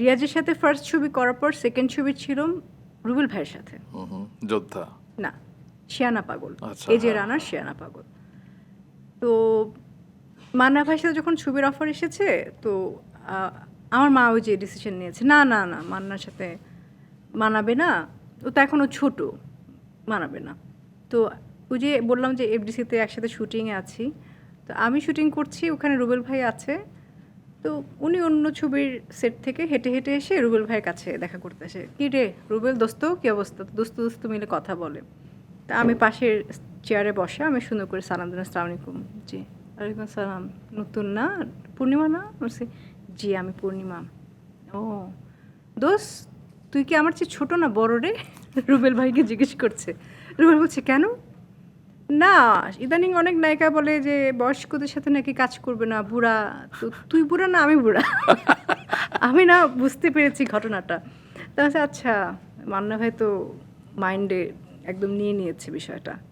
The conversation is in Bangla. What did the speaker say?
রিয়াজের সাথে ফার্স্ট ছবি করার পর সেকেন্ড ছবি ছিল রুবেল ভাইয়ের সাথে। যোদ্ধা না, শিয়ানা পাগল, আচ্ছা, এজে রানার শিয়ানা পাগল। তো মান্না ভাইয়ের সাথে যখন ছবির অফার এসেছে, তো আমার মা ওই যে ডিসিশন নিয়েছে, না না না মান্নার সাথে মানাবে না, ও তো এখনও ছোট, মানাবে না। তো ওই যে বললাম যে এফডিসিতে একসাথে শুটিংয়ে আছি, তো আমি শুটিং করছি, ওখানে রুবেল ভাই আছে। তো উনি অন্য ছবির সেট থেকে হেঁটে হেঁটে এসে রুবেল ভাইয়ের কাছে দেখা করতে আসে, কী রে রুবেল দোস্ত, কী অবস্থা? দোস্ত দোস্ত মিলে কথা বলে। তা আমি পাশের চেয়ারে বসে আমি সুন্দর করে সালাম দিলাম, আসসালামু আলাইকুম। জি ওয়ালাইকুম সালাম, নতুন না, পূর্ণিমা না? বলছি জি আমি পূর্ণিমা। ও দোস্ত তুই কি আমার চেয়ে ছোটো না বড় রে? রুবেল ভাইকে জিজ্ঞেস করছে। রুবেল বলছে কেন? না ইদানিং অনেক নায়িকা বলে যে বয়স্কদের সাথে নাকি কাজ করবে না, বুড়া। তো তুই বুড়া না আমি বুড়া? আমি না বুঝতে পেরেছি ঘটনাটা। তা আচ্ছা মান্না ভাই তো মাইন্ডে একদম নিয়ে নিয়েছে বিষয়টা।